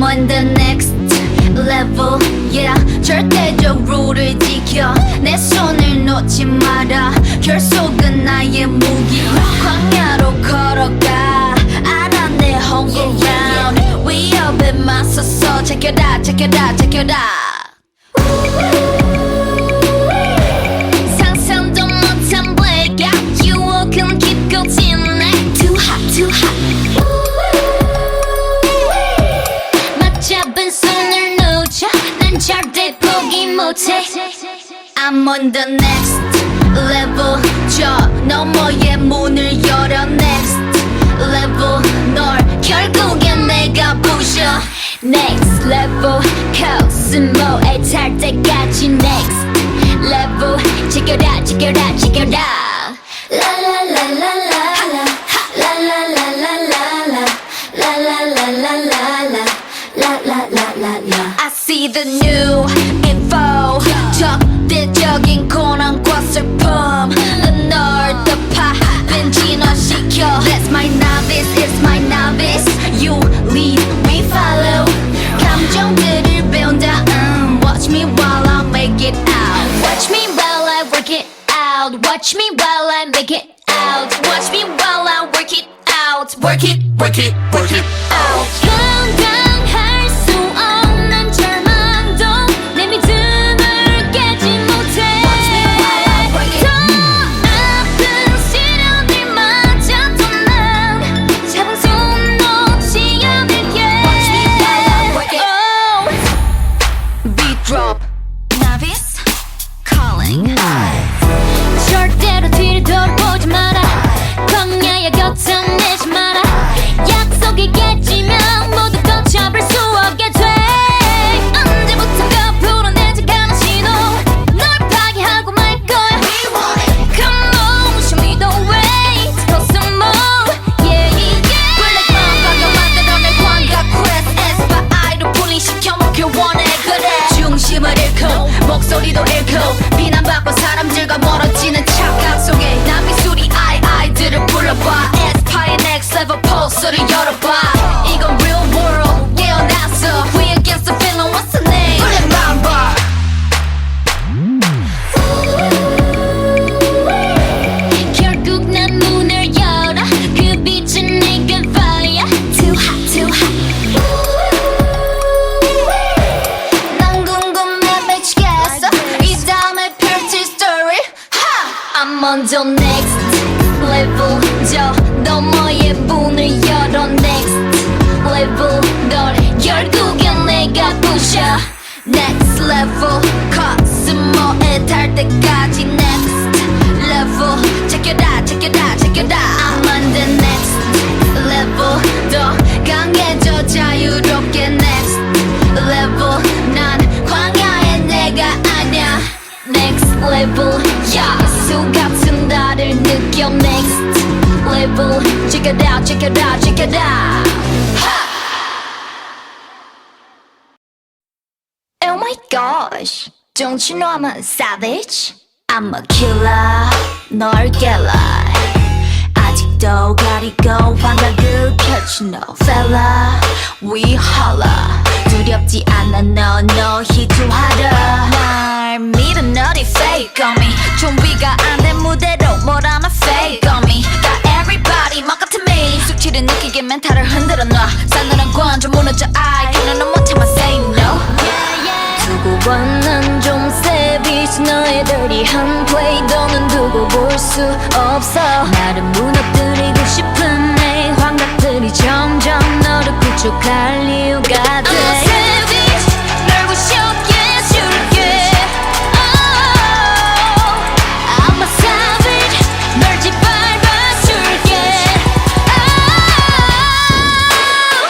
I'm on the next level, yeah. 절대적 룰을 지켜 내 손을 놓지 마라. 결속은 나의 무기. 광야로 걸어가 알아 내 home ground. 위협에 맞서서 check it out, check it out, check it out. 상상도 못한 blackout. 유혹은 깊고 진해. Too hot, too hot. 맞잡은 손을 놓쳐 난 절대 포기 못해. I'm on the next level. 저 너머의 문을 열어. Next level. 널 결국엔 내가 부셔. Next level. 코스모에 탈 때까지 next level. Check it out, check it out, check it out. La la la la la la. La la la la la la. La la la la la la. La la la la la. I see the new info. 적대적인 고난과 슬픔. 널 덮아 진화시켜. That's my novice, it's my novice. You lead, we follow. 감정들을 배운다. Watch me while I make it out. Watch me while I work it out. Watch me while I make it out. Watch me while I work it out. Work it, work it, work it out. 감당할 수 없는 절망도 내 믿음을 깨지 못해. 더 아픈 시련들마저도 난 잡은 손 놓지 않을게. Beat drop. Novice calling. 절대로 뒤를 돌아보지 마라. 광야의 곁을 내지 마라. 약속이 깨지면 모두 걷혀볼 수 없게 돼. 언제부턴가 불어내지 않은 신호. 널 파괴하고 말 거야. Come on, show me the way to some more. Yeah, yeah. Black mamba가 만들어낸 광각 quest. aespa 아이로 분리시켜 먹길 원해. 그래 중심을 잃고 목소리도 잃고 비난받고 사람들과 멀어지는 착각 속에 난 미술이 아이들을 불러봐. aespa의 next level 포스를 열어봐. 이건 real world 깨어났어. We against the feeling, what's the name? Black mamba. 결국 난 문을 열어. 그 빛은 내게 fire. Too hot, too hot. 난 궁금해 미치겠어. 이 다음에 펼칠 story. I'm on the next level. 저 너머의 문을 열어. Next level. 널 결국엔 내가 부셔. Next level. 코스모에 탈 때까지 next level. Check it out, check it out, check it out. I'm on the next level. 더 강해져 자유롭게 next level. 난 광야의 내가 아냐. Next level. 예수 같은 나를 느껴. Next level. Check it out, check it out, check it out. Oh my gosh, don't you know I'm a savage? I'm a killer, 널 깨라. 아직도 가리고 환각을 펼친 no fella. We holla. 두렵지 않아 너 희투하라. 날 믿어 너리 fake on me. 준비가 안 된 무대로 뭘 하나 fake on me. got everybody 막 같은 me. 숙취를 느끼게 멘탈을 흔들어 놔. 싸늘한 관점 무너져 I can't 못 참아 say no. 두고 봐 난 좀 savage. 너의 dirty한 play 너는 두고 볼 수 없어. 나를 무너뜨리고 싶은 내 환각들이 점점 너를 구축할 이유가 돼. I'm a savage. 널 부셔게 해줄게. Oh, I'm a savage. 널 짓밟아줄게. Oh,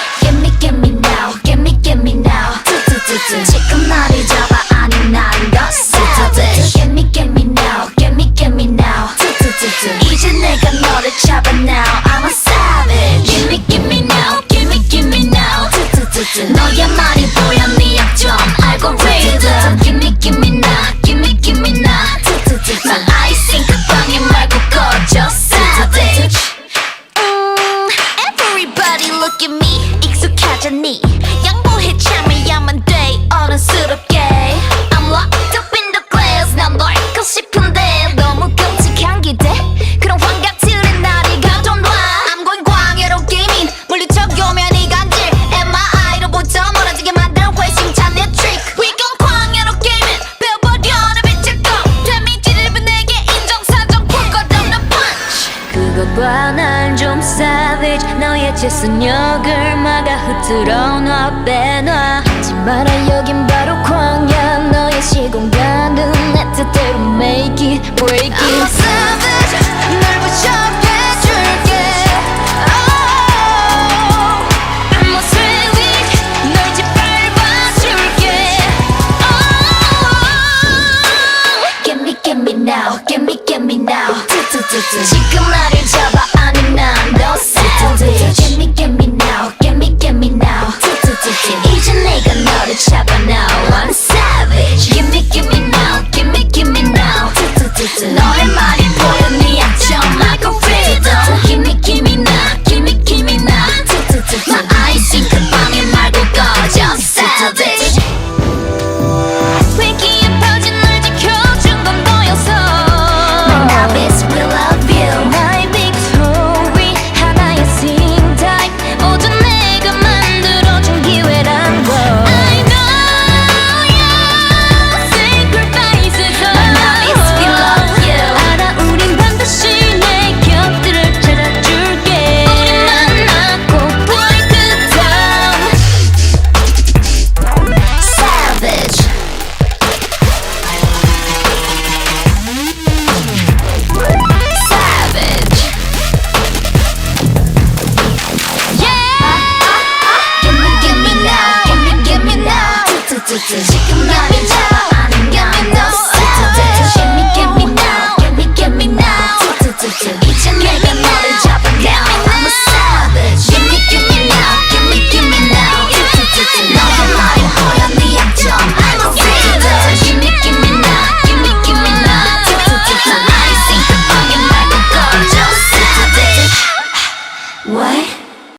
give me now, give me now. 지금 나를 잡아 아니 난 더 savage. Give me now, give me now. 이제 내가 너를 잡아 now. I'm a savage. Give me now, give me now. 너의 말이 보여 네 약점 알고리즘. Give me now, give me now. 난 아이싱 그 방에 말고 꺼져 savage. Everybody look at me. 익숙하잖니 양보해 하면 돼 어른스럽게 I'm locked up in the glass 난 널 고 싶은데 너무 끔찍한 기대 그런 환각들의 날이 가져놔 I'm going 광야로 게이밍 물리적이오면 이 간질 MRI로부터 멀어지게 만든 회심찬 내 트릭 We gon' 광야로 게이밍 배워버려 내 빛을 꺼 데미지를 분 내게 인정사정 풀 것 없는 punch 그것과 난 좀 savage 너의 재선역을 막아 흐트러 놔 빼놔 하지 마라 여긴 바로 광야 너의 시공간은 내 뜻대로 make it break it